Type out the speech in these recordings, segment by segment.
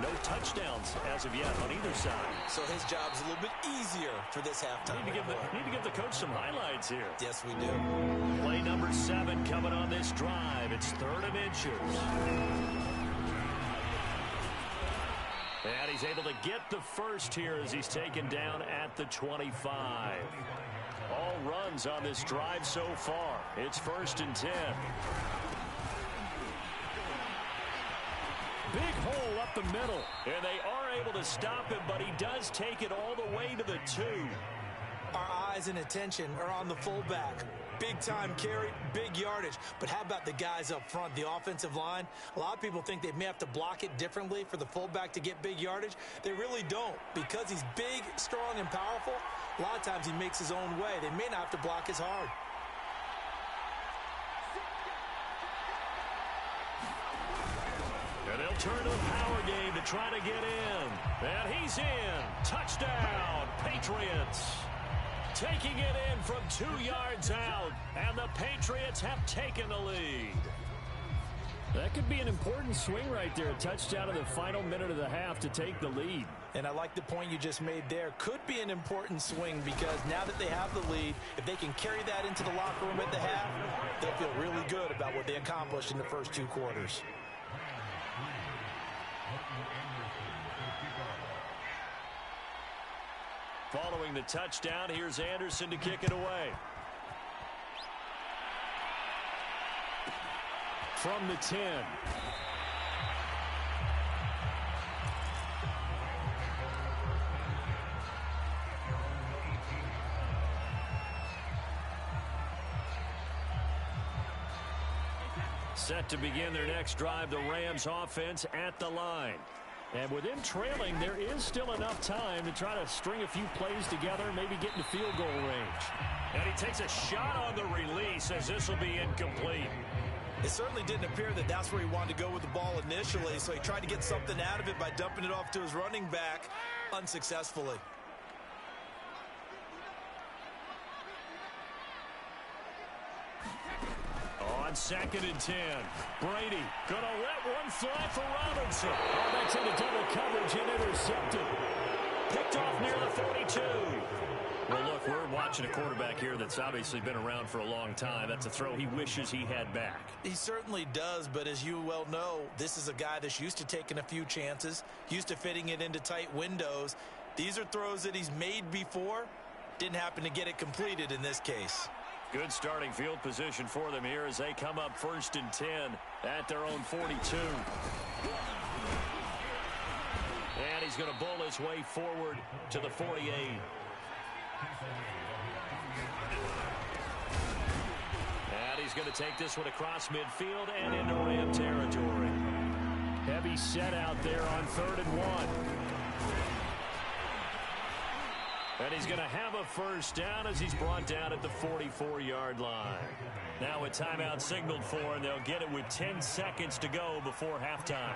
No touchdowns as of yet on either side. So his job's a little bit easier for this halftime. Need to give the coach some highlights here. Yes, we do. Play number 7 coming on this drive. It's 3rd and inches. And he's able to get the first here as he's taken down at the 25. All runs on this drive so far. It's 1st and 10. Big hole up the middle, and they are able to stop him, but he does take it all the way to the 2. Our eyes and attention are on the fullback. Big-time carry, big yardage. But how about the guys up front, the offensive line? A lot of people think they may have to block it differently for the fullback to get big yardage. They really don't. Because he's big, strong, and powerful, a lot of times he makes his own way. They may not have to block as hard. And they'll turn to the power game to try to get in. And he's in. Touchdown, Patriots. Taking it in from 2 yards out. And the Patriots have taken the lead. That could be an important swing right there. A touchdown in the final minute of the half to take the lead. And I like the point you just made there. Could be an important swing because now that they have the lead, if they can carry that into the locker room at the half, they'll feel really good about what they accomplished in the first 2 quarters. Following the touchdown, here's Anderson to kick it away. From the 10. Set to begin their next drive, the Rams offense at the line. And with them trailing, there is still enough time to try to string a few plays together, maybe get into field goal range. And he takes a shot on the release as this will be incomplete. It certainly didn't appear that that's where he wanted to go with the ball initially, so he tried to get something out of it by dumping it off to his running back unsuccessfully. On 2nd and 10, Brady going to let one fly for Robinson. Oh, that's into double coverage and intercepted. Picked off near the 42. Well, look, we're watching a quarterback here that's obviously been around for a long time. That's a throw he wishes he had back. He certainly does, but as you well know, this is a guy that's used to taking a few chances, used to fitting it into tight windows. These are throws that he's made before. Didn't happen to get it completed in this case. Good starting field position for them here as they come up 1st and 10 at their own 42. And he's going to bowl his way forward to the 48. And he's going to take this one across midfield and into Ram territory. Heavy set out there on 3rd and 1. And he's going to have a first down as he's brought down at the 44-yard line. Now a timeout signaled for, and they'll get it with 10 seconds to go before halftime.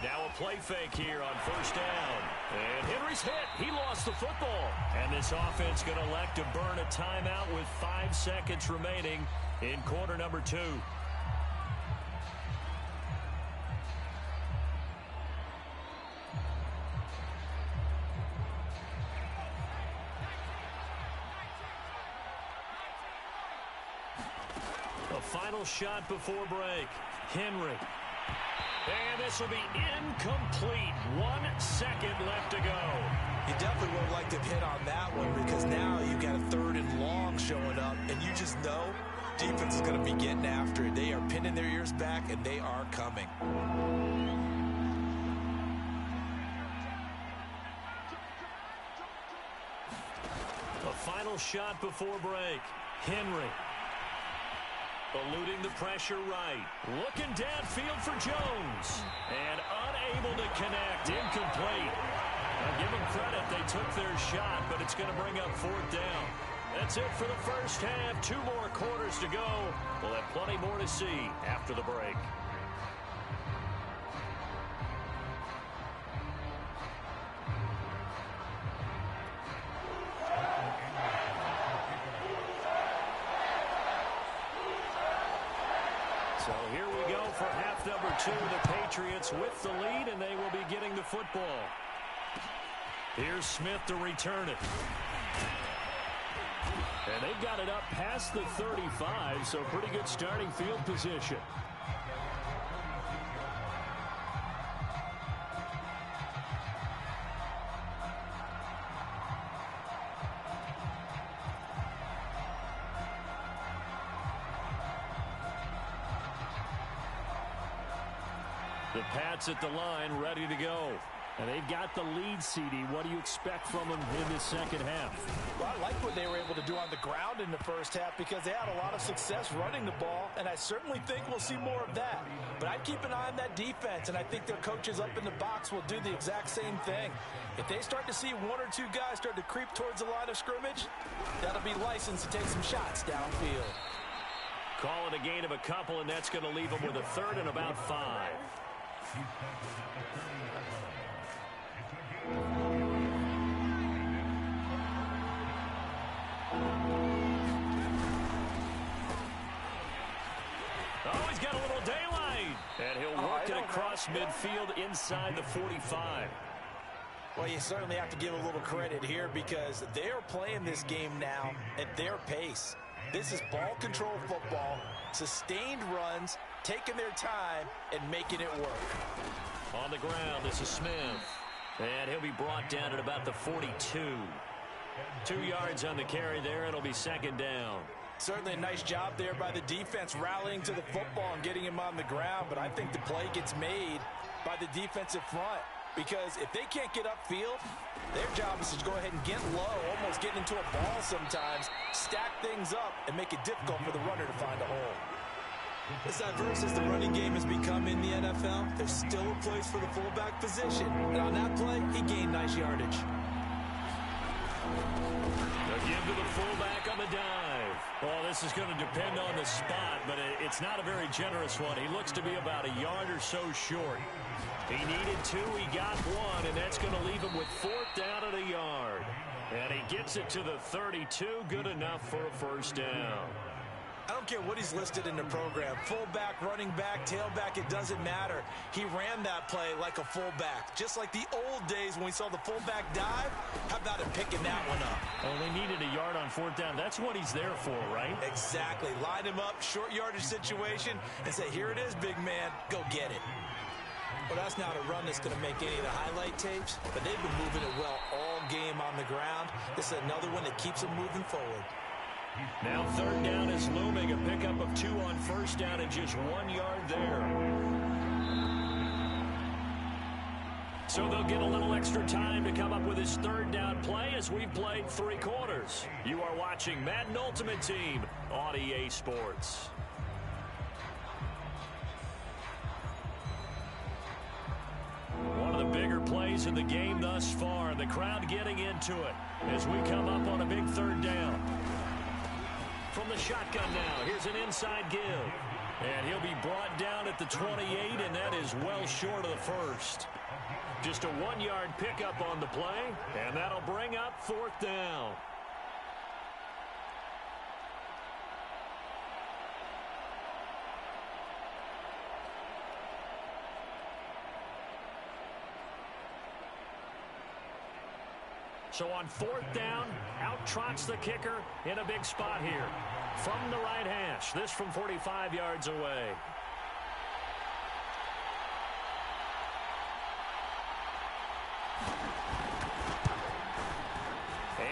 Now a play fake here on 1st down. And Henry's hit. He lost the football. And this offense going to elect to burn a timeout with 5 seconds remaining in quarter number 2. Final shot before break. Henry. And this will be incomplete. 1 second left to go. You definitely would have liked to hit on that one because now you've got a 3rd and long showing up, and you just know defense is going to be getting after it. They are pinning their ears back, and they are coming. A final shot before break. Henry. Eluding the pressure right. Looking downfield for Jones. And unable to connect. Incomplete. Now give them credit. They took their shot, but it's going to bring up 4th down. That's it for the first half. 2 more quarters to go. We'll have plenty more to see after the break. So here we go for half number 2, the Patriots with the lead, and they will be getting the football. Here's Smith to return it. And they've got it up past the 35, so pretty good starting field position. The Pats at the line, ready to go. And they've got the lead, CD. What do you expect from them in the second half? Well, I like what they were able to do on the ground in the first half because they had a lot of success running the ball, and I certainly think we'll see more of that. But I'd keep an eye on that defense, and I think their coaches up in the box will do the exact same thing. If they start to see one or two guys start to creep towards the line of scrimmage, that'll be licensed to take some shots downfield. Call it a gain of a couple, and that's going to leave them with a third and about 5. Oh, he's got a little daylight. And he'll work it across midfield inside the 45. Well, you certainly have to give a little credit here because they're playing this game now at their pace. This is ball control football, sustained runs, taking their time, and making it work. On the ground, this is Smith. And he'll be brought down at about the 42. 2 yards on the carry there. It'll be second down. Certainly a nice job there by the defense rallying to the football and getting him on the ground, but I think the play gets made by the defensive front because if they can't get upfield, their job is to go ahead and get low, almost get into a ball sometimes, stack things up, and make it difficult for the runner to find a hole. As diverse as the running game has become in the NFL, there's still a place for the fullback position. And on that play, he gained nice yardage. They'll give to the fullback on the dive. Well, this is going to depend on the spot, but it's not a very generous one. He looks to be about a yard or so short. He needed 2, he got 1, and that's going to leave him with 4th down at a yard. And he gets it to the 32, good enough for a first down. I don't care what he's listed in the program. Fullback, running back, tailback, it doesn't matter. He ran that play like a fullback. Just like the old days when we saw the fullback dive. How about him picking that one up? Only needed a yard on 4th down. That's what he's there for, right? Exactly. Line him up, short yardage situation, and say, here it is, big man. Go get it. Well, that's not a run that's going to make any of the highlight tapes, but they've been moving it well all game on the ground. This is another one that keeps them moving forward. Now 3rd down is looming. A pickup of 2 on 1st down and just 1 yard there. So they'll get a little extra time to come up with his 3rd down play as we've played 3 quarters. You are watching Madden Ultimate Team on EA Sports. One of the bigger plays in the game thus far. The crowd getting into it as we come up on a big 3rd down. From the shotgun now, here's an inside give. And he'll be brought down at the 28, and that is well short of the first. Just a 1-yard pickup on the play, and that'll bring up 4th down. So on 4th down, out trots the kicker in a big spot here. From the right hash, this from 45 yards away.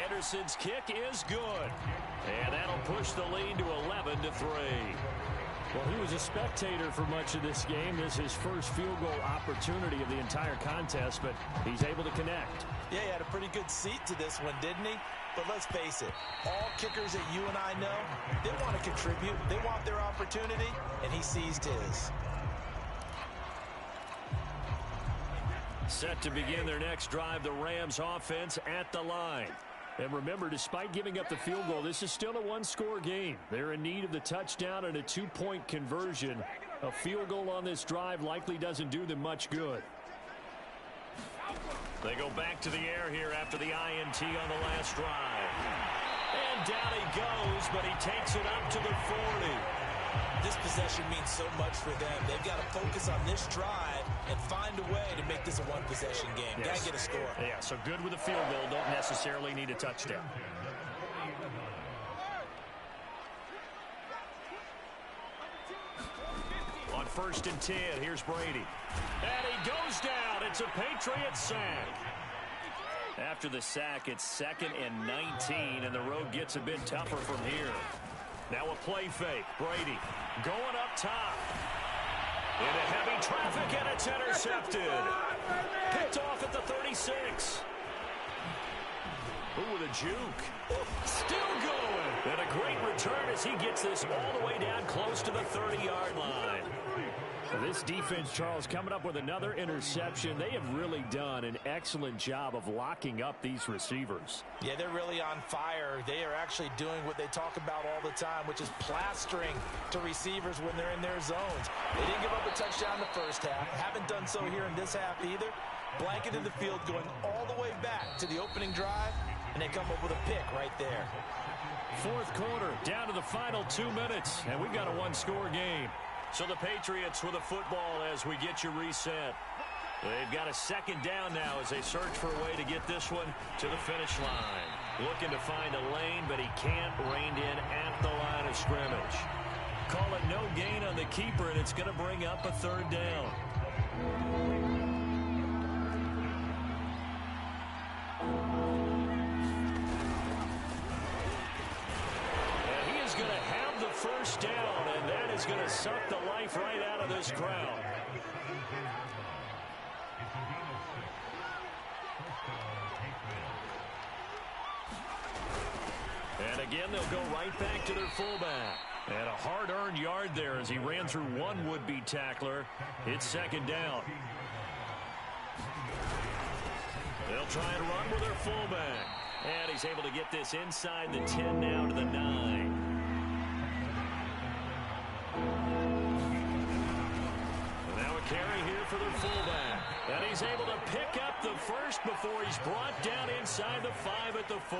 Anderson's kick is good. And that'll push the lead to 11-3. Well, he was a spectator for much of this game. This is his first field goal opportunity of the entire contest, but he's able to connect. Yeah, he had a pretty good seat to this one, didn't he? But let's face it, all kickers that you and I know, they want to contribute. They want their opportunity, and he seized his. Set to begin their next drive, the Rams offense at the line. And remember, despite giving up the field goal, this is still a 1-score game. They're in need of the touchdown and a 2-point conversion. A field goal on this drive likely doesn't do them much good. They go back to the air here after the INT on the last drive. And down he goes, but he takes it up to the 40. This possession means so much for them. They've got to focus on this drive and find a way to make this a one-possession game. Yes. Got to get a score. Yeah, so good with a field goal. Don't necessarily need a touchdown. On 1st and 10, here's Brady. And he goes down. It's a Patriots sack. After the sack, it's 2nd and 19, and the road gets a bit tougher from here. Now a play fake. Brady going up top. Into heavy traffic, and it's intercepted. Picked off at the 36. Ooh, with a juke. Still going. And a great return as he gets this all the way down close to the 30-yard line. This defense, Charles, coming up with another interception. They have really done an excellent job of locking up these receivers. Yeah, they're really on fire. They are actually doing what they talk about all the time, which is plastering to receivers when they're in their zones. They didn't give up a touchdown in the first half. Haven't done so here in this half either. Blanketed the field going all the way back to the opening drive, and they come up with a pick right there. 4th quarter, down to the final 2 minutes, and we've got a one-score game. So the Patriots with a football as we get you reset. They've got a 2nd down now as they search for a way to get this one to the finish line. Looking to find a lane, but he can't. Reined in at the line of scrimmage. Call it no gain on the keeper, and it's going to bring up a 3rd down. And he is going to have the 1st down, and that is going to suck the life right out of this crowd. And again, they'll go right back to their fullback. And a hard-earned yard there as he ran through one would-be tackler. It's 2nd down. They'll try and run with their fullback. And he's able to get this inside the 10 now to the 9. Carry here for their fullback. And he's able to pick up the 1st before he's brought down inside the 5 at the 4.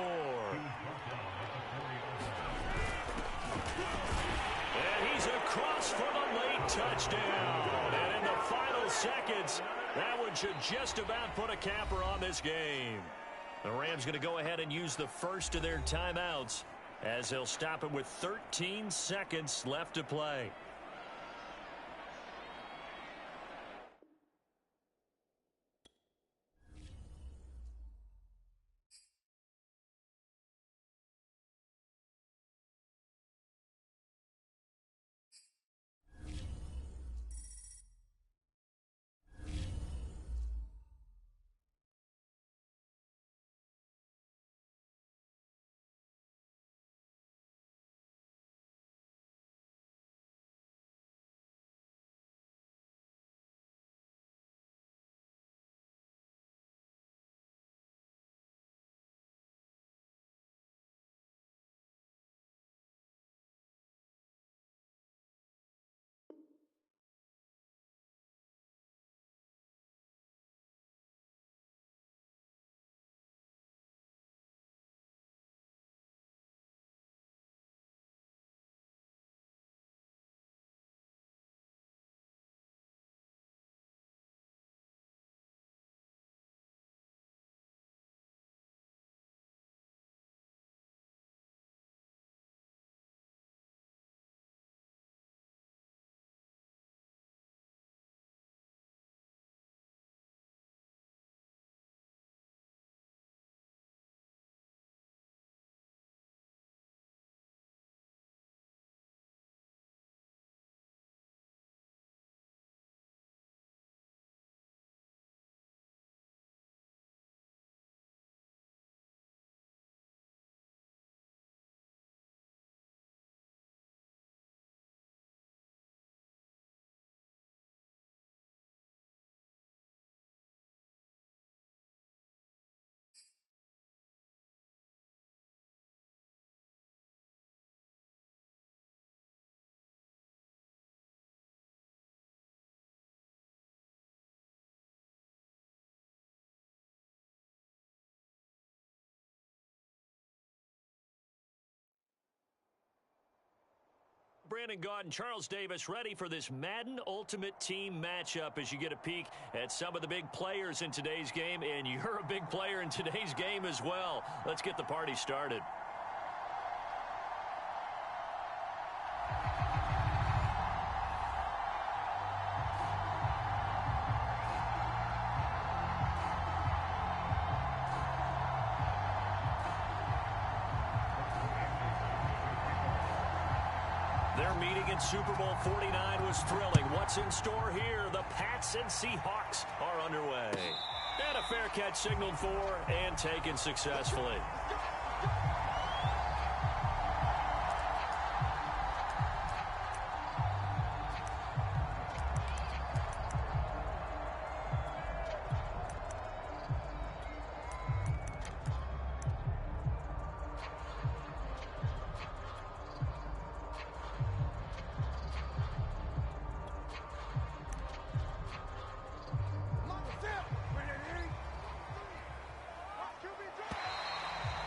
And he's across for the late touchdown. And in the final seconds, that one should just about put a capper on this game. The Rams going to go ahead and use the 1st of their timeouts as they'll stop it with 13 seconds left to play. Brandon Gaudin, Charles Davis, ready for this Madden Ultimate Team matchup as you get a peek at some of the big players in today's game, and you're a big player in today's game as well. Let's get the party started. Their meeting in Super Bowl 49 was thrilling. What's in store here? The Pats and Seahawks are underway. And a fair catch signaled for and taken successfully.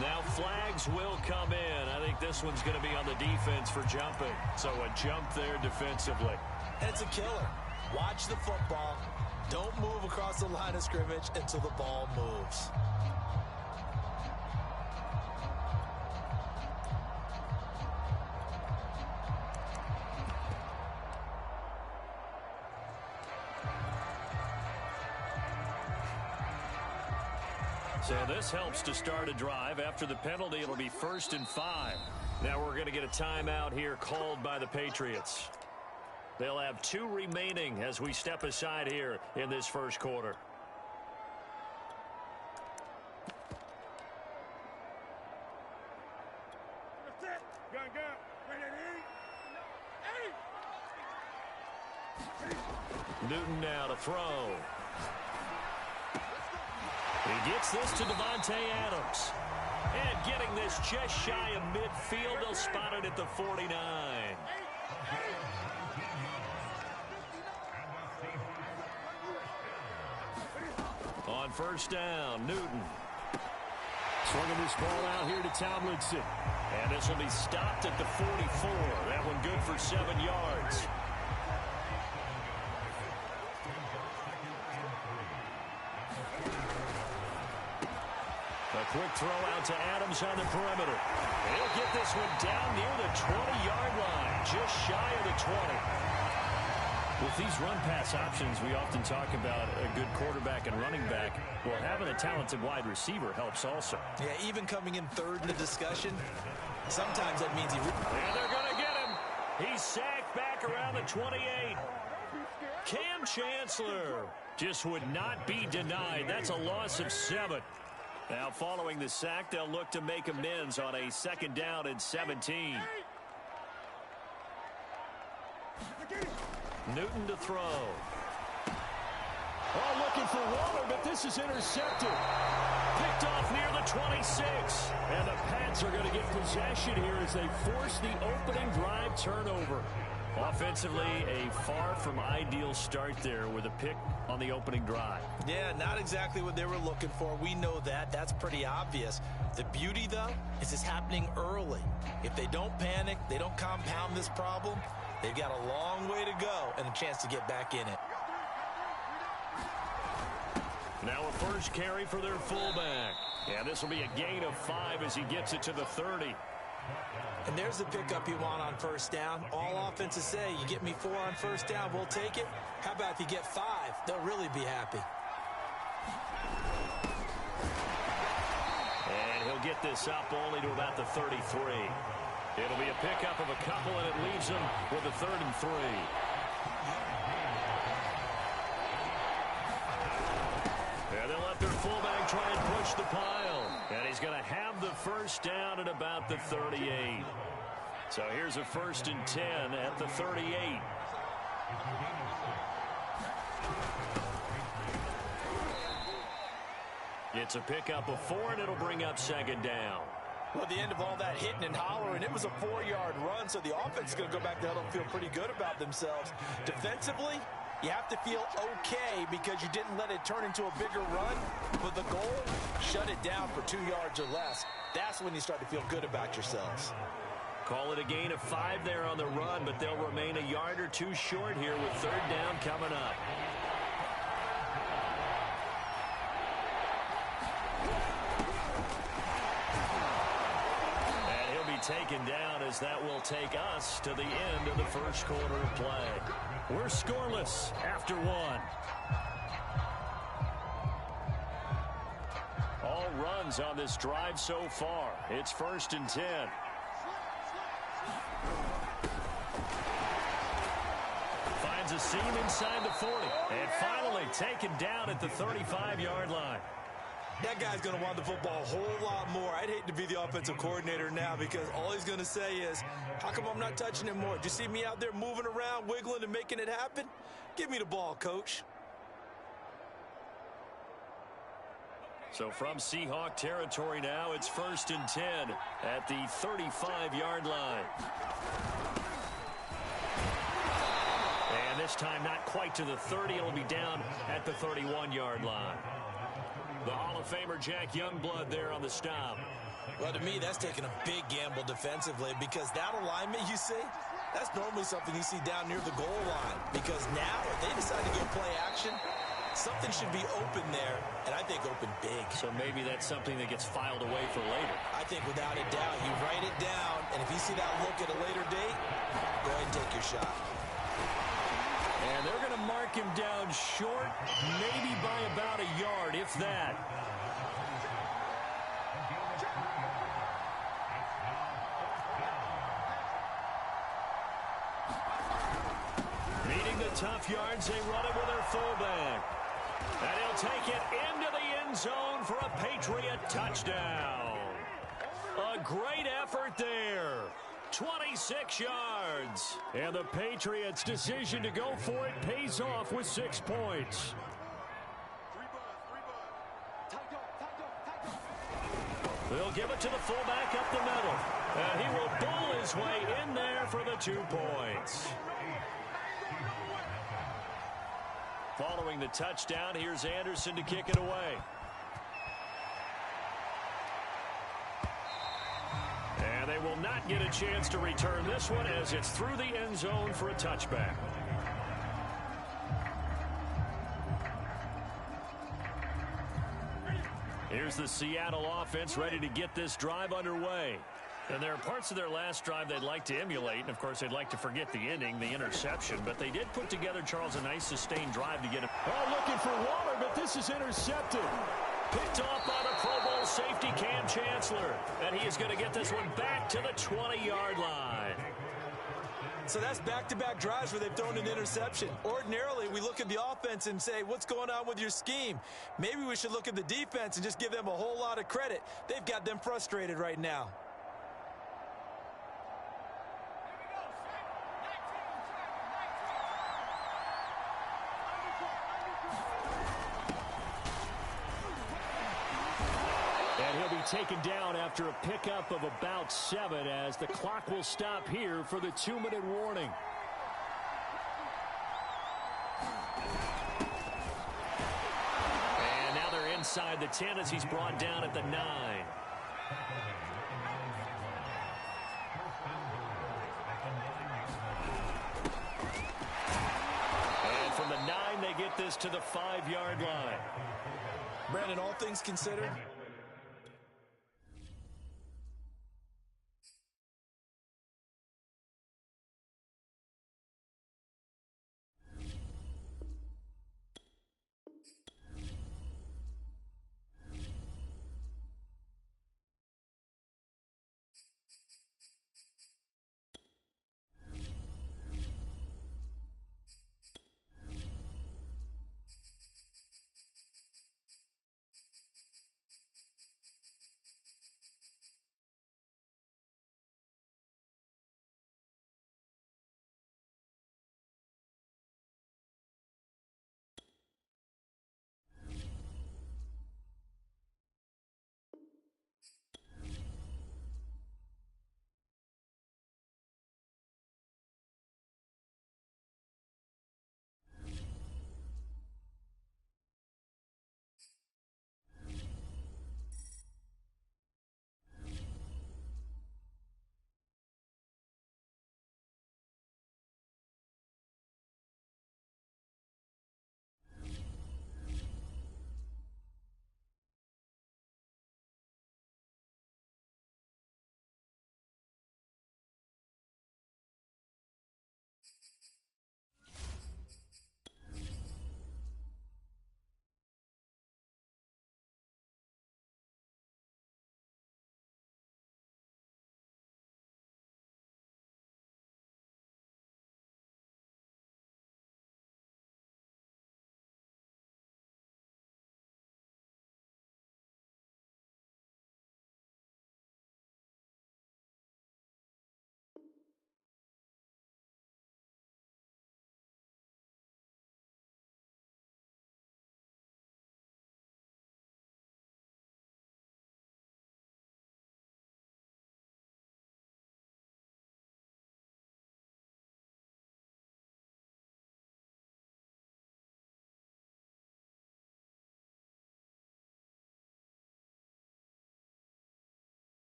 Now flags will come in. I think this one's going to be on the defense for jumping. So a jump there defensively. And it's a killer. Watch the football. Don't move across the line of scrimmage until the ball moves. So this helps to start a drive. After the penalty, it'll be 1st and 5. Now we're going to get a timeout here called by the Patriots. They'll have 2 remaining as we step aside here in this first quarter. Newton now to throw. He gets this to Davante Adams. And getting this just shy of midfield, they'll spot it at the 49. On first down, Newton. Swinging this ball out here to Tomlinson. And this will be stopped at the 44. That one good for 7 yards. A quick throw out to Adams on the perimeter. He'll get this one down near the 20-yard line, just shy of the 20. With these run-pass options, we often talk about a good quarterback and running back. Well, having a talented wide receiver helps also. Yeah, even coming in third in the discussion, sometimes that means he... And they're going to get him. He's sacked back around the 28. Cam Chancellor just would not be denied. That's a loss of 7. Now, following the sack, they'll look to make amends on a 2nd down and 17. Newton to throw. Oh, looking for Waller, but this is intercepted. Picked off near the 26. And the Pats are going to get possession here as they force the opening drive turnover. Offensively, a far from ideal start there with a pick on the opening drive. Yeah, not exactly what they were looking for. We know that. That's pretty obvious. The beauty, though, is it's happening early. If they don't panic, they don't compound this problem, they've got a long way to go and a chance to get back in it. Now a first carry for their fullback. And this will be a gain of 5 as he gets it to the 30. And there's the pickup you want on first down. All offenses say, you get me 4 on first down, we'll take it. How about if you get 5? They'll really be happy. And he'll get this up only to about the 33. It'll be a pickup of a couple, and it leaves him with a 3rd and 3. And they'll let their fullback try and push the pile. And he's going to have the first down at about the 38. So here's a 1st and 10 at the 38. It's a pickup of 4, and it'll bring up 2nd down. Well, at the end of all that hitting and hollering, it was a 4-yard run, so the offense is going to go back to huddle and feel pretty good about themselves. Defensively, you have to feel okay because you didn't let it turn into a bigger run. But the goal, shut it down for 2 yards or less. That's when you start to feel good about yourselves. Call it a gain of 5 there on the run, but they'll remain a yard or two short here with third down coming up. And he'll be taken down as that will take us to the end of the first quarter of play. We're scoreless after one. All runs on this drive so far. It's 1st and 10. Finds a seam inside the 40. And finally taken down at the 35-yard line. That guy's going to want the football a whole lot more. I'd hate to be the offensive coordinator now because all he's going to say is, how come I'm not touching it more? Do you see me out there moving around, wiggling, and making it happen? Give me the ball, coach. So from Seahawk territory now, it's 1st and 10 at the 35-yard line. And this time not quite to the 30. It'll be down at the 31-yard line. The Hall of Famer Jack Youngblood there on the stop. Well, to me, that's taking a big gamble defensively because that alignment you see, that's normally something you see down near the goal line. Because now, if they decide to go play action, something should be open there, and I think open big. So maybe that's something that gets filed away for later. I think without a doubt, you write it down, and if you see that look at a later date, go ahead and take your shot. And they're going to mark him down short, maybe by about a yard, if that. Needing the tough yards, they run it with their fullback. And he'll take it into the end zone for a Patriot touchdown. A great effort there. 26 yards. And the Patriots' decision to go for it pays off with 6 points. They'll give it to the fullback up the middle. And he will bull his way in there for the 2 points. Following the touchdown, here's Anderson to kick it away. And they will not get a chance to return this one as it's through the end zone for a touchback. Here's the Seattle offense ready to get this drive underway. And there are parts of their last drive they'd like to emulate. And, of course, they'd like to forget the ending, the interception. But they did put together, Charles, a nice sustained drive to get him. Oh, looking for Waller, but this is intercepted. Picked off by the Pro Bowl safety Cam Chancellor. And he is going to get this one back to the 20-yard line. So that's back-to-back drives where they've thrown an interception. Ordinarily, we look at the offense and say, what's going on with your scheme? Maybe we should look at the defense and just give them a whole lot of credit. They've got them frustrated right now. Taken down after a pickup of about 7 as the clock will stop here for the 2-minute warning. And now they're inside the 10 as he's brought down at the 9. And from the 9, they get this to the 5-yard line. Brandon, all things considered,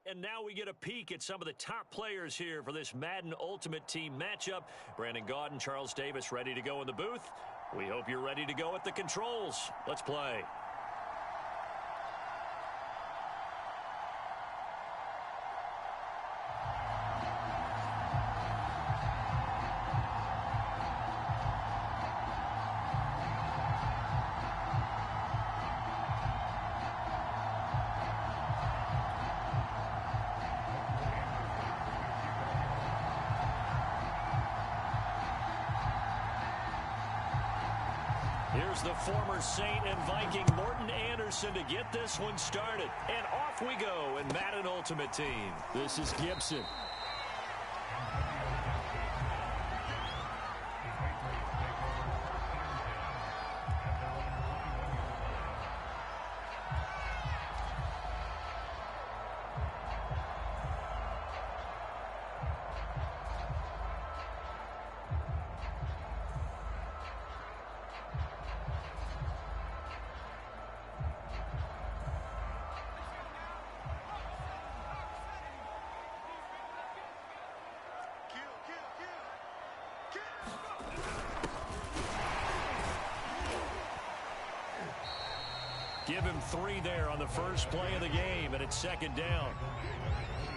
And now we get a peek at some of the top players here for this Madden Ultimate Team matchup. Brandon Gaudin, Charles Davis ready to go in the booth. We hope you're ready to go at the controls. Let's play. Here's the former Saint and Viking Morten Andersen to get this one started. And off we go in Madden Ultimate Team. This is Gibson. Give him 3 there on the first play of the game, and it's second down.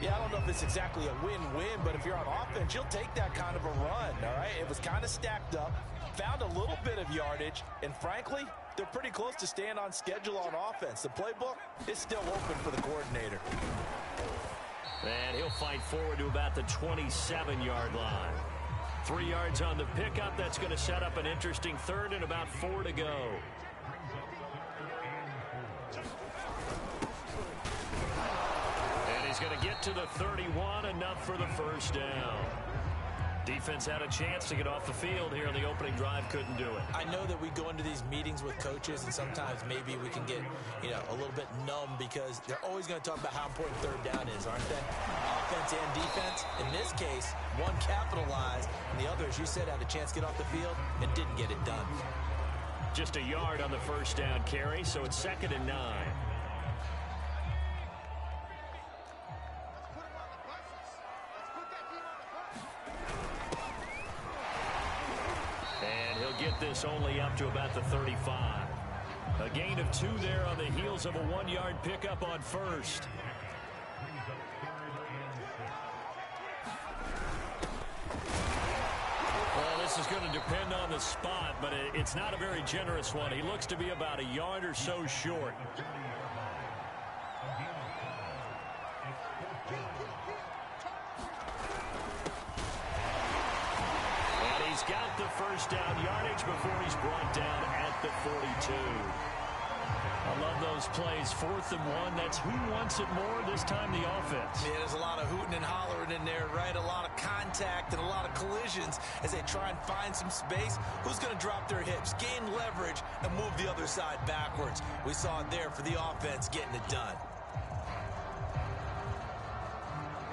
Yeah, I don't know if it's exactly a win-win, but if you're on offense, you'll take that kind of a run, all right? It was kind of stacked up, found a little bit of yardage, and frankly, they're pretty close to staying on schedule on offense. The playbook is still open for the coordinator. And he'll fight forward to about the 27-yard line. 3 yards on the pickup. That's going to set up an interesting third and about 4 to go. He's going to get to the 31, enough for the first down. Defense had a chance to get off the field here on the opening drive, couldn't do it. I know that we go into these meetings with coaches, and sometimes maybe we can get, a little bit numb because they're always going to talk about how important third down is, aren't they? Offense and defense. In this case, one capitalized, and the other, as you said, had a chance to get off the field and didn't get it done. Just a yard on the first down carry, so it's 2nd and 9. Get this only up to about the 35. A gain of 2 there on the heels of a 1-yard pickup on first. Well, this is going to depend on the spot, but it's not a very generous one. He looks to be about a yard or so short. Got the first down yardage before he's brought down at the 42. I love those plays. 4th and 1. That's who wants it more, this time the offense. Yeah, there's a lot of hooting and hollering in there, right? A lot of contact and a lot of collisions as they try and find some space. Who's going to drop their hips, gain leverage, and move the other side backwards? We saw it there for the offense getting it done.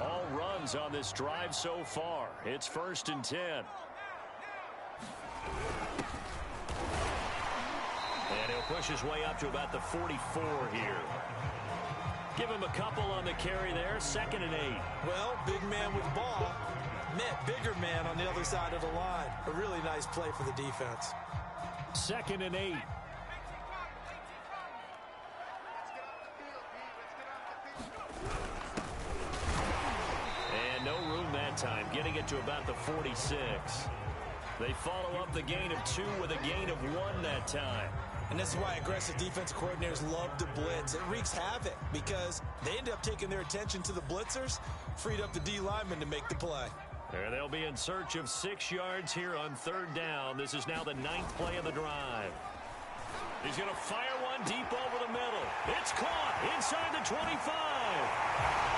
All runs on this drive so far. It's 1st and 10. And he'll push his way up to about the 44 here. Give him a couple on the carry there. 2nd and 8. Well, big man with ball met bigger man on the other side of the line. A really nice play for the defense. 2nd and 8. And no room that time. Getting it to about the 46. They follow up the gain of 2 with a gain of 1 that time. And this is why aggressive defensive coordinators love to blitz. It wreaks havoc because they end up taking their attention to the blitzers, freed up the D lineman to make the play. There they'll be in search of 6 yards here on 3rd down. This is now the 9th play of the drive. He's going to fire one deep over the middle. It's caught inside the 25.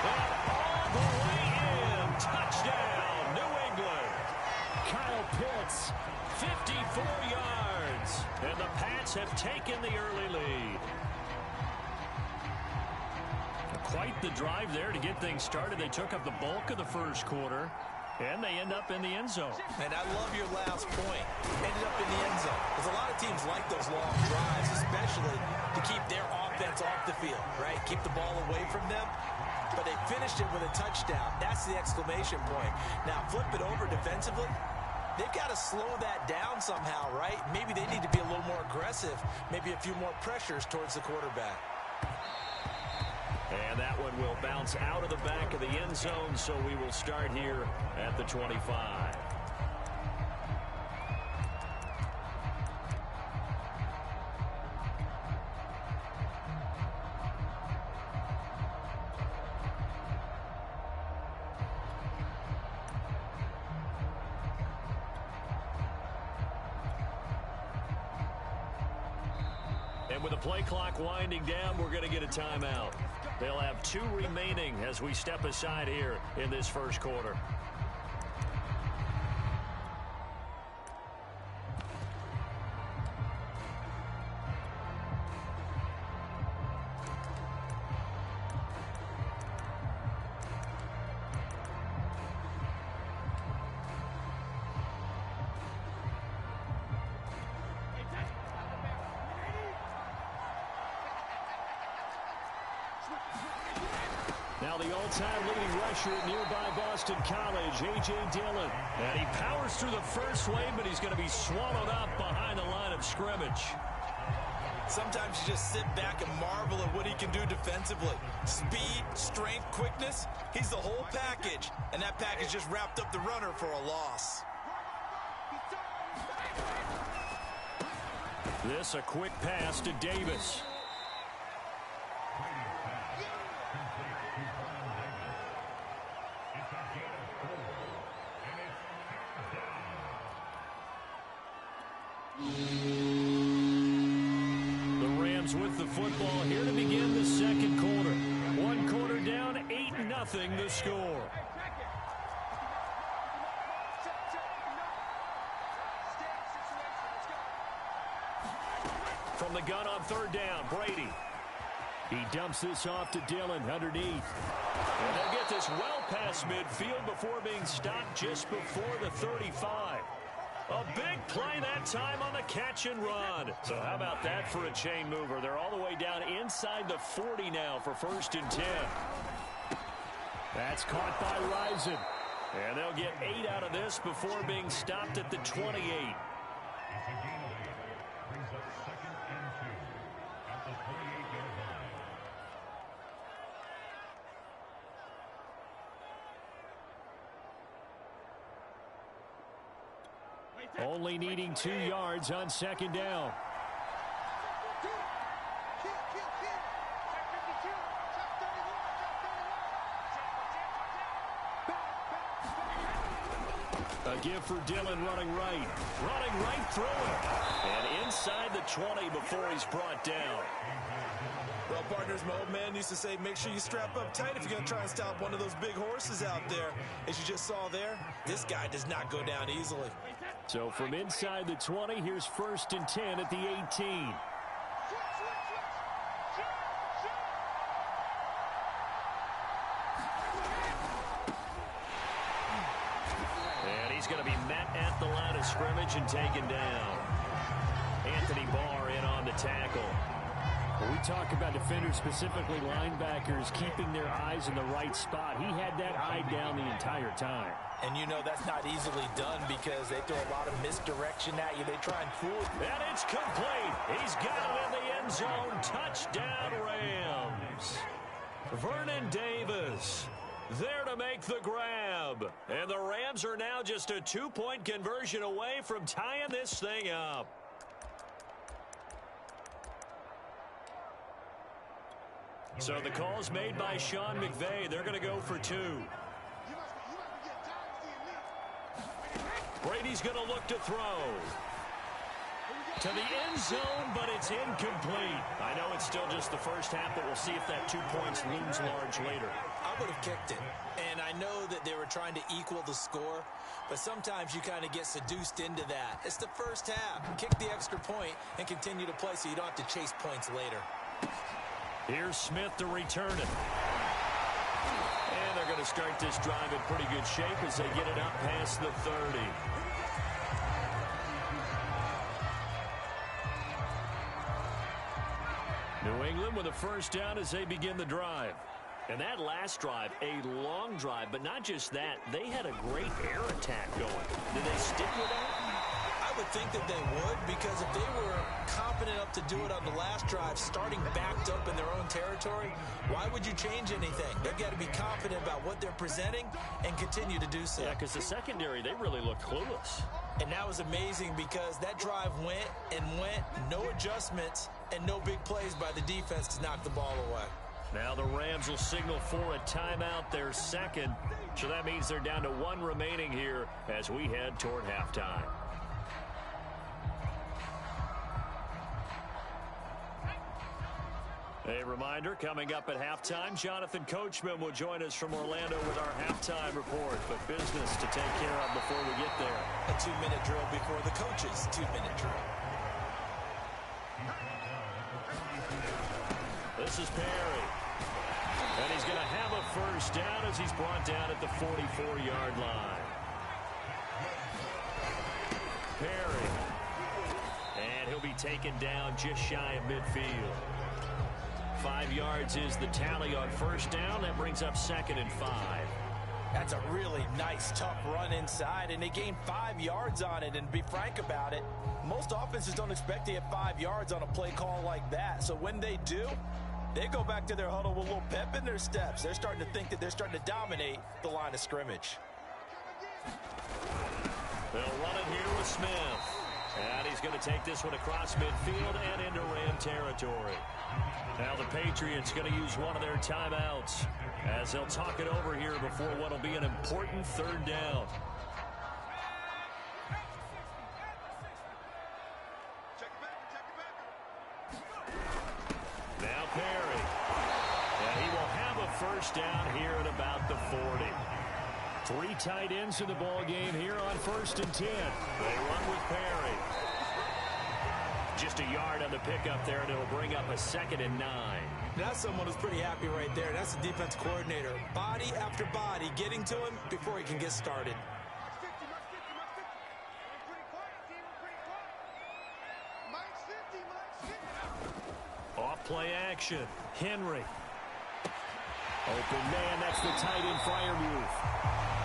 And all the way in. Touchdown, New England. Kyle Pitts, 54 yards. And the Pats have taken the early lead. Quite the drive there to get things started. They took up the bulk of the first quarter, and they end up in the end zone. And I love your last point. Ended up in the end zone. Because a lot of teams like those long drives, especially to keep their offense off the field, right? Keep the ball away from them. but they finished it with a touchdown. That's the exclamation point. Now flip it over defensively. They've got to slow that down somehow, right? Maybe they need to be a little more aggressive, maybe a few more pressures towards the quarterback. And that one will bounce out of the back of the end zone, so we will start here at the 25. And with the play clock winding down, we're going to get a timeout. They'll have 2 remaining as we step aside here in this first quarter. Now the all-time leading rusher at nearby Boston College, A.J. Dillon. And he powers through the first wave, but he's going to be swallowed up behind the line of scrimmage. Sometimes you just sit back and marvel at what he can do defensively. Speed, strength, quickness, he's the whole package. And that package just wrapped up the runner for a loss. This a quick pass to Davis. The Rams with the football here to begin the second quarter. 1 quarter down, 8-0 the score. From the gun on 3rd down, Brady. He dumps this off to Dillon underneath. And they'll get this well past midfield before being stopped just before the 35. A big play that time on the catch and run. So how about that for a chain mover? They're all the way down inside the 40 now for 1st and 10. That's caught by Rison. And they'll get 8 out of this before being stopped at the 28. Only needing 2 yards on 2nd down. A give for Dillon running right. Running right through it. And inside the 20 before he's brought down. Well, partners, my old man used to say, make sure you strap up tight if you're going to try and stop one of those big horses out there. As you just saw there, this guy does not go down easily. So from inside the 20, here's 1st and 10 at the 18. And he's going to be met at the line of scrimmage and taken down. Anthony Barr in on the tackle. When we talk about defenders, specifically linebackers, keeping their eyes in the right spot, he had that eye down the entire time. And you know that's not easily done because they throw a lot of misdirection at you. They try and fool you. And it's complete. He's got it in the end zone. Touchdown, Rams. Vernon Davis there to make the grab. And the Rams are now just a 2-point conversion away from tying this thing up. So the call's made by Sean McVay. They're going to go for 2. Brady's going to look to throw. To the end zone, but it's incomplete. I know it's still just the first half, but we'll see if that 2 points looms large later. I would have kicked it. And I know that they were trying to equal the score, but sometimes you kind of get seduced into that. It's the first half. Kick the extra point and continue to play so you don't have to chase points later. Here's Smith to return it. And they're going to start this drive in pretty good shape as they get it up past the 30. New England with a first down as they begin the drive. And that last drive, a long drive, but not just that. They had a great air attack going. Did they stick with that? I would think that they would, because if they were confident enough to do it on the last drive, starting backed up in their own territory, why would you change anything? They've got to be confident about what they're presenting and continue to do so. Yeah, because the secondary, they really looked clueless. And that was amazing because that drive went and went, no adjustments, and no big plays by the defense to knock the ball away. Now the Rams will signal for a timeout, their second. So that means they're down to one remaining here as we head toward halftime. A reminder, coming up at halftime, Jonathan Coachman will join us from Orlando with our halftime report. But business to take care of before we get there. A 2-minute drill before the coach's 2-minute drill. This is Perry. And he's going to have a first down as he's brought down at the 44-yard line. Perry. And he'll be taken down just shy of midfield. 5 yards is the tally on first down. That brings up 2nd and 5. That's a really nice, tough run inside, and they gained 5 yards on it. And to be frank about it, most offenses don't expect to get 5 yards on a play call like that. So when they do, they go back to their huddle with a little pep in their steps. They're starting to think that they're starting to dominate the line of scrimmage. They'll run it here with Smith. And he's going to take this one across midfield and into Ram territory. Now the Patriots going to use one of their timeouts as they'll talk it over here before what will be an important third down. Now Perry. And he will have a first down here at about the 40. 3 tight ends in the ball game here on 1st and 10. They run with Perry. Just a yard on the pickup there, and it'll bring up a 2nd and 9. That's someone who's pretty happy right there. That's the defense coordinator. Body after body getting to him before he can get started. Off play action. Henry. Open man, that's the tight end Freiermuth.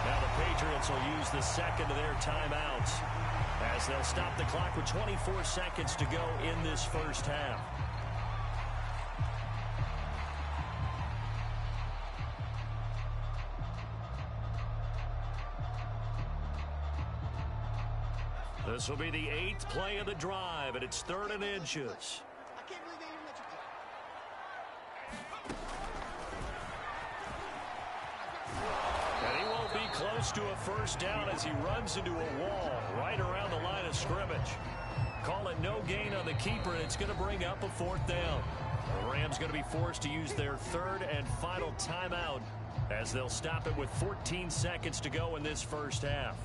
Now the Patriots will use the second of their timeouts as they'll stop the clock with 24 seconds to go in this first half. This will be the 8th play of the drive, and it's 3rd and inches. Close to a first down as he runs into a wall right around the line of scrimmage. Call it no gain on the keeper, and it's going to bring up a 4th down. The Rams going to be forced to use their 3rd and final timeout as they'll stop it with 14 seconds to go in this first half.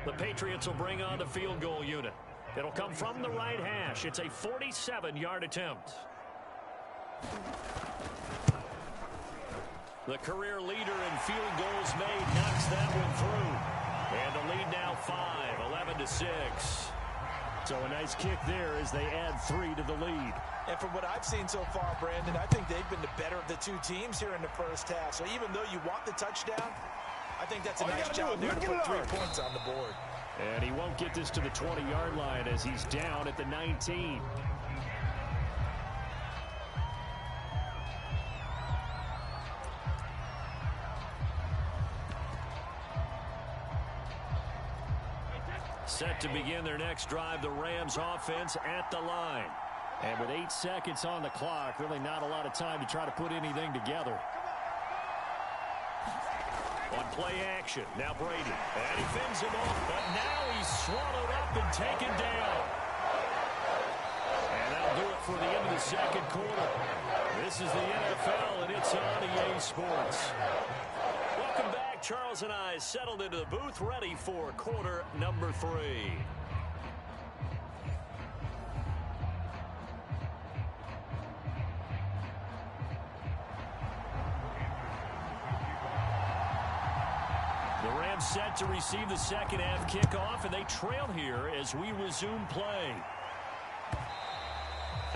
The Patriots will bring on the field goal unit. It'll come from the right hash. It's a 47-yard attempt. The career leader in field goals made knocks that one through. And the lead now 5, 11-6. So a nice kick there as they add 3 to the lead. And from what I've seen so far, Brandon, I think they've been the better of the 2 teams here in the first half. So even though you want the touchdown, I think that's a nice job there to put 3 points on the board. And he won't get this to the 20-yard line as he's down at the 19. Set to begin their next drive, the Rams offense at the line. And with 8 seconds on the clock, really not a lot of time to try to put anything together. On play action, now Brady. And he fends him off, but now he's swallowed up and taken down. And that'll do it for the end of the second quarter. This is the NFL, and it's on EA Sports. Welcome back. Charles and I settled into the booth, ready for quarter number 3. The Rams Rams set to receive the second half kickoff, and they trail here as we resume play.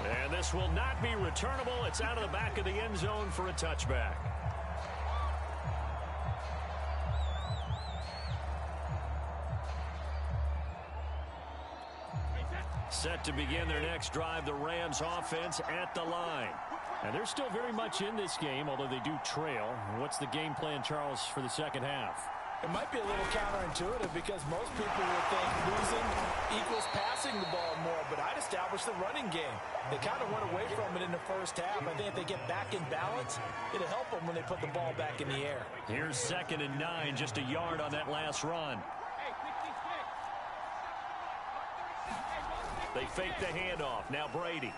And this will not be returnable. It's out of the back of the end zone for a touchback. Set to begin their next drive, the Rams offense at the line. And they're still very much in this game, although they do trail. What's the game plan, Charles, for the second half? It might be a little counterintuitive because most people would think losing equals passing the ball more, but I'd establish the running game. They kind of went away from it in the first half. I think if they get back in balance, it'll help them when they put the ball back in the air. Here's 2nd and 9, just a yard on that last run. They fake the handoff. Now Brady.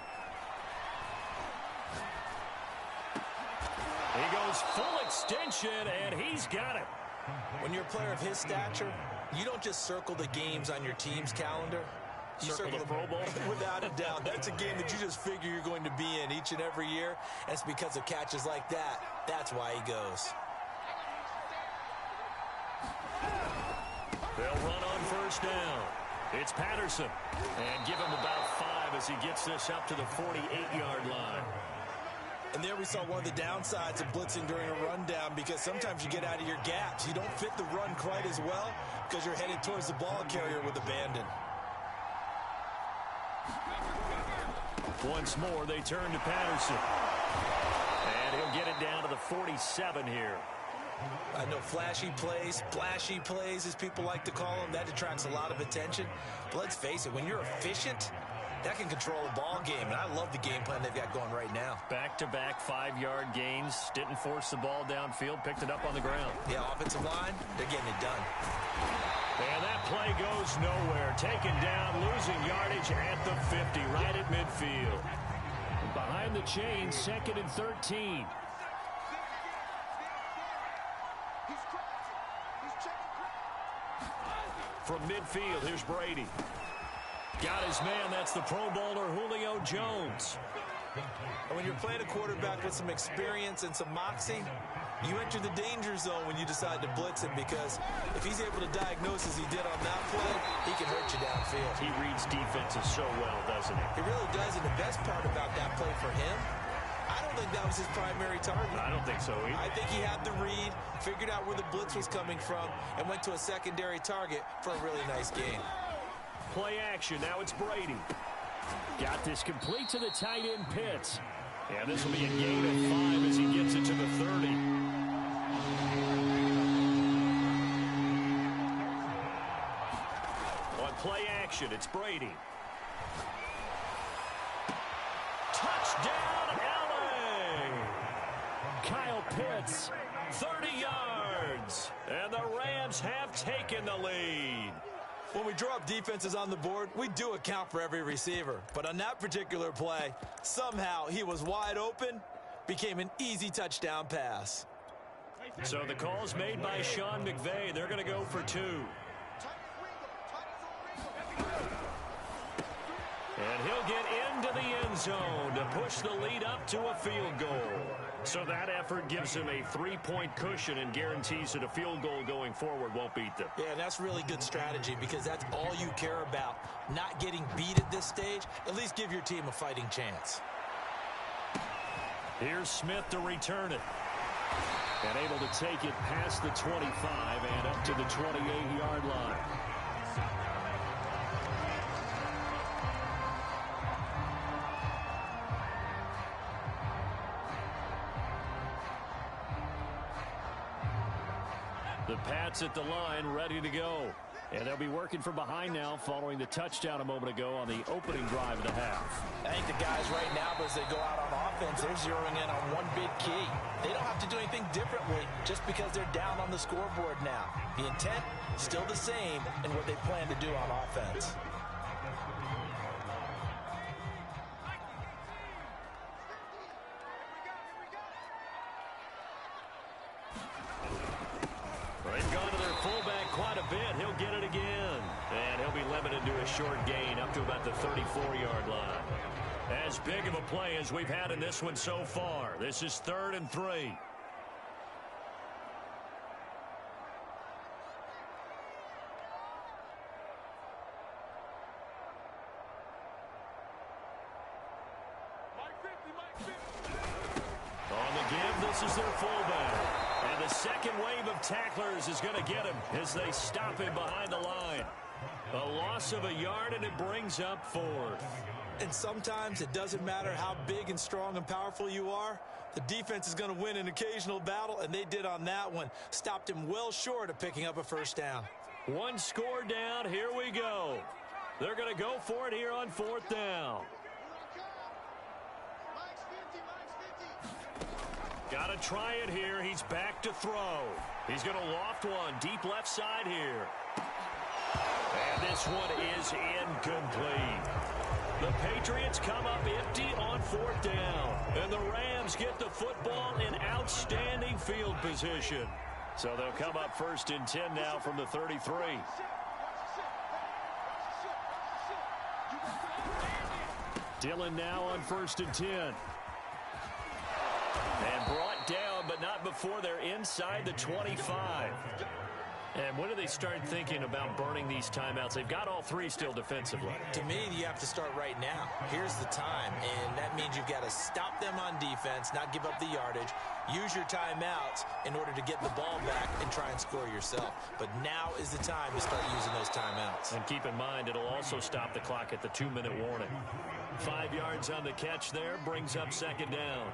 He goes full extension, and he's got it. When you're a player of his stature, you don't just circle the games on your team's calendar. You circle the Pro Bowl? Without a doubt. That's a game that you just figure you're going to be in each and every year. And it's because of catches like that. That's why he goes. They'll run on first down. It's Patterson. And give him about 5 as he gets this up to the 48-yard line. And there we saw one of the downsides of blitzing during a rundown, because sometimes you get out of your gaps. You don't fit the run quite as well because you're headed towards the ball carrier with abandon. Once more, they turn to Patterson. And he'll get it down to the 47 here. I know flashy plays, as people like to call them, that attracts a lot of attention. But let's face it, when you're efficient, that can control a ball game, and I love the game plan they've got going right now. Back-to-back 5-yard gains. Didn't force the ball downfield. Picked it up on the ground. Yeah, offensive line, they're getting it done. And that play goes nowhere. Taken down, losing yardage at the 50, right at midfield. Behind the chain, 2nd and 13. From midfield, here's Brady. Got his man, that's the Pro Bowler Julio Jones. And when you're playing a quarterback with some experience and some moxie, you enter the danger zone when you decide to blitz him, because if he's able to diagnose as he did on that play, he can hurt you downfield. He reads defenses so well, doesn't he? He really does, and the best part about that play for him, I don't think that was his primary target. I don't think so either. I think he had the read, figured out where the blitz was coming from, and went to a secondary target for a really nice gain. Play action, now it's Brady. Got this complete to the tight end Pitts. And this will be a gain of 5 as he gets it to the 30. On play action, it's Brady. Touchdown, LA! Kyle Pitts, 30 yards. And the Rams have taken the lead. When we draw up defenses on the board, we do account for every receiver. But on that particular play, somehow he was wide open, became an easy touchdown pass. So the call's made by Sean McVay. They're going to go for 2. And he'll get into the end zone to push the lead up to a field goal. So that effort gives him a 3-point cushion and guarantees that a field goal going forward won't beat them. Yeah, and that's really good strategy, because that's all you care about. Not getting beat at this stage. At least give your team a fighting chance. Here's Smith to return it. And able to take it past the 25 and up to the 28-yard line. The Pats at the line, ready to go. And they'll be working from behind now following the touchdown a moment ago on the opening drive of the half. I think the guys right now, as they go out on offense, they're zeroing in on one big key. They don't have to do anything differently just because they're down on the scoreboard now. The intent, still the same in what they plan to do on offense. They've gone to their fullback quite a bit. He'll get it again. And he'll be limited to a short gain up to about the 34-yard line. As big of a play as we've had in this one so far. This is 3rd and 3. give. This is their fullback. And the second wave of tacklers is going to get him as they stop him behind the line. A loss of a yard, and it brings up fourth. And sometimes it doesn't matter how big and strong and powerful you are. The defense is going to win an occasional battle, and they did on that one. Stopped him well short of picking up a first down. One score down. Here we go. They're going to go for it here on fourth down. Got to try it here. He's back to throw. He's going to loft one deep left side here. And this one is incomplete. The Patriots come up empty on fourth down. And the Rams get the football in outstanding field position. So they'll come up first and 10 now from the 33. Dillon now on first and 10. And brought down, but not before they're inside the 25. And when do they start thinking about burning these timeouts? They've got all three still defensively. To me, you have to start right now. Here's the time, and that means you've got to stop them on defense, not give up the yardage, use your timeouts in order to get the ball back and try and score yourself. But now is the time to start using those timeouts. And keep in mind, it'll also stop the clock at the 2-minute warning. 5 yards on the catch there, brings up second down.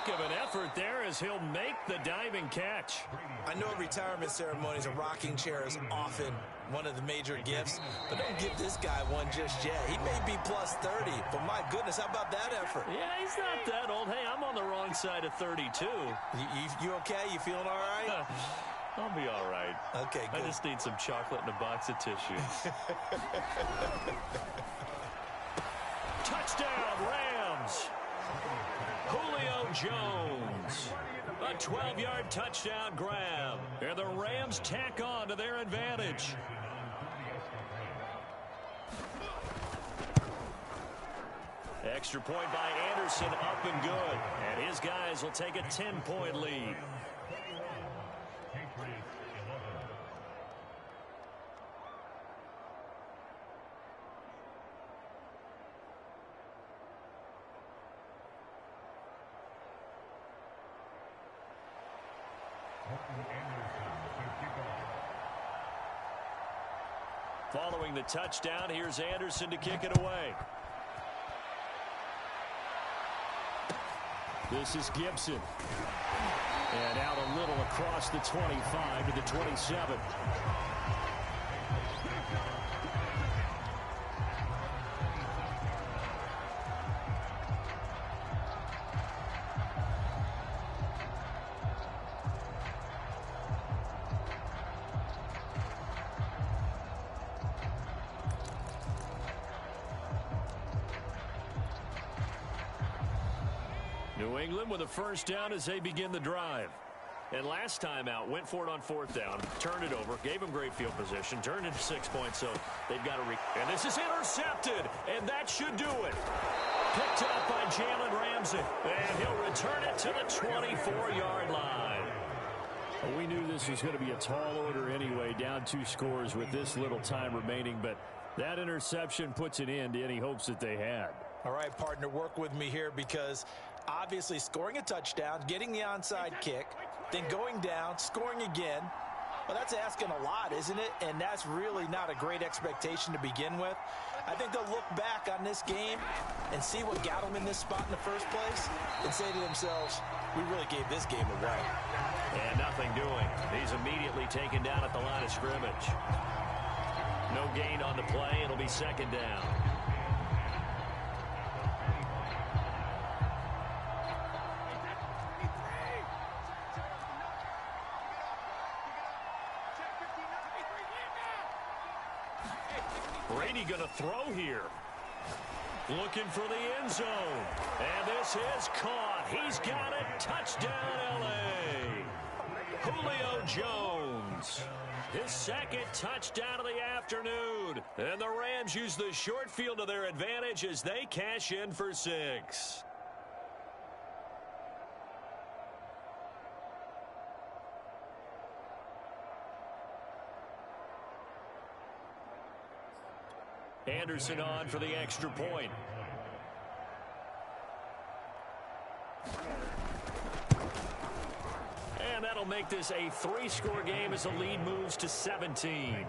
Of an effort there as he'll make the diving catch. I know retirement ceremonies, a rocking chair is often one of the major gifts, but don't give this guy one just yet. He may be plus 30, but my goodness, how about that effort? Yeah, he's not that old. Hey, I'm on the wrong side of 32. You okay? You feeling all right? I'll be all right. Okay, good. I just need some chocolate and a box of tissues. Touchdown, Rams! Julio Jones, a 12-yard touchdown grab, and the Rams tack on to their advantage. Extra point by Anderson, up and good, and his guys will take a 10-point lead. Following the touchdown, here's Anderson to kick it away. This is Gibson. And out a little across the 25 to the 27. New England with a first down as they begin the drive. And last time out, went for it on fourth down, turned it over, gave them great field position, turned into 6 points, so they've got to and this is intercepted, and that should do it. Picked up by Jalen Ramsey, and he'll return it to the 24-yard line. Well, we knew this was going to be a tall order anyway, down 2 scores with this little time remaining, but that interception puts an end to any hopes that they had. All right, partner, work with me here because obviously scoring a touchdown, getting the onside kick, then going down, scoring again. Well, that's asking a lot, isn't it? And that's really not a great expectation to begin with. I think they'll look back on this game and see what got them in this spot in the first place and say to themselves, we really gave this game away. And nothing doing. He's immediately taken down at the line of scrimmage. No gain on the play. It'll be second down. Brady going to throw here. Looking for the end zone. And this is caught. He's got it. Touchdown, L.A. Julio Jones. His second touchdown of the afternoon. And the Rams use the short field to their advantage as they cash in for 6. Anderson on for the extra point. And that'll make this a 3-score game as the lead moves to 17.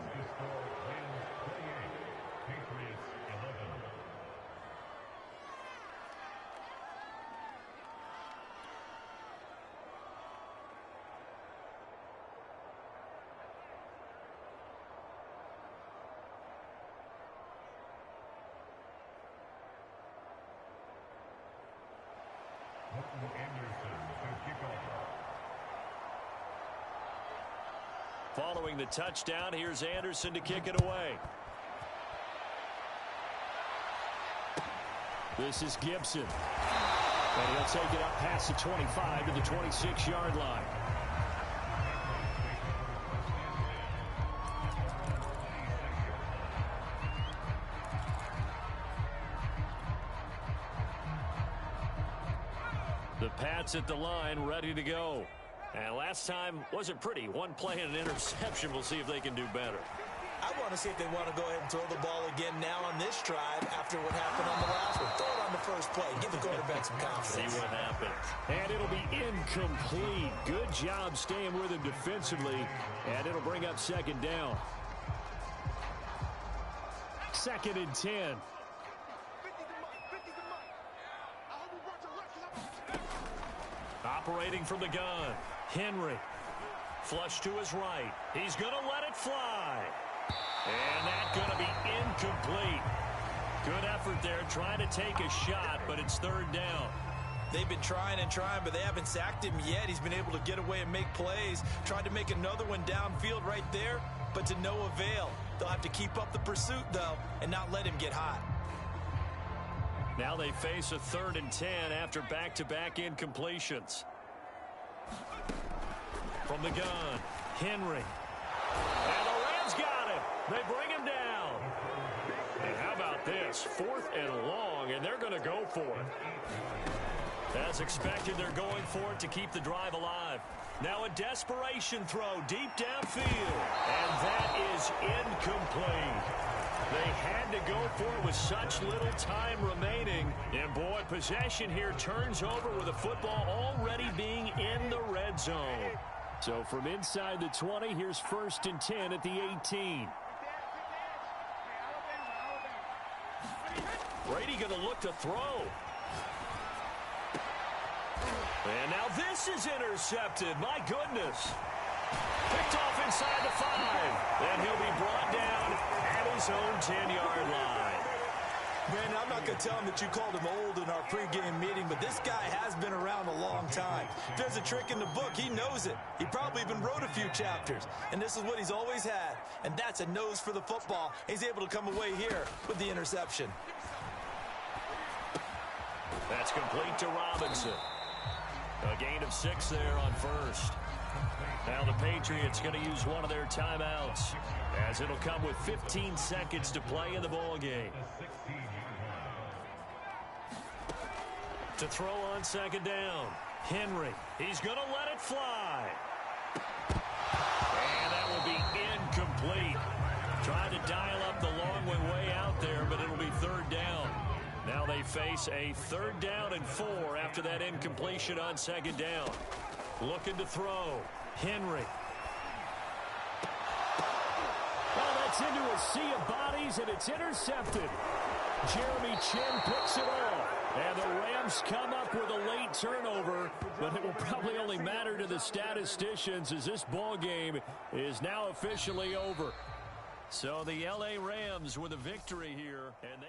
Following the touchdown, here's Anderson to kick it away. This is Gibson. And he'll take it up past the 25 to the 26-yard line. The Pats at the line, ready to go. And last time wasn't pretty. One play and an interception. We'll see if they can do better. I want to see if they want to go ahead and throw the ball again now on this drive after what happened on the last one. Throw it on the first play. Give the quarterback some confidence. See what happens. And it'll be incomplete. Good job staying with him defensively. And it'll bring up second down. 2nd and 10. Operating from the gun. Henry. Flush to his right. He's going to let it fly. And that's going to be incomplete. Good effort there trying to take a shot, but it's 3rd down. They've been trying and trying, but they haven't sacked him yet. He's been able to get away and make plays. Tried to make another one downfield right there, but to no avail. They'll have to keep up the pursuit, though, and not let him get hot. Now they face a 3rd and 10 after back-to-back incompletions. From the gun, Henry. And the Rams got him. They bring him down. And how about this? 4th and long, and they're going to go for it. As expected, they're going for it to keep the drive alive. Now a desperation throw deep downfield. And that is incomplete. They had to go for it with such little time remaining. And, boy, possession here turns over with the football already being in the red zone. So from inside the 20, here's 1st and 10 at the 18. Brady going to look to throw. And now this is intercepted. My goodness. Picked off inside the 5. And he'll be brought down at his own 10-yard line. Man, I'm not going to tell him that you called him old in our pregame meeting, but this guy has been around a long time. If there's a trick in the book, he knows it. He probably even wrote a few chapters. And this is what he's always had. And that's a nose for the football. He's able to come away here with the interception. That's complete to Robinson. A gain of 6 there on 1st. Now the Patriots going to use one of their timeouts, as it'll come with 15 seconds to play in the ball game. To throw on 2nd down, Henry. He's going to let it fly. And that will be incomplete. Trying to dial up the long way out there, but it'll be 3rd down. Now they face a 3rd down and 4 after that incompletion on 2nd down. Looking to throw. Henry. Well, that's into a sea of bodies, and it's intercepted. Jeremy Chinn picks it off. And the Rams come up with a late turnover, but it will probably only matter to the statisticians as this ball game is now officially over. So the LA Rams with a victory here, and they...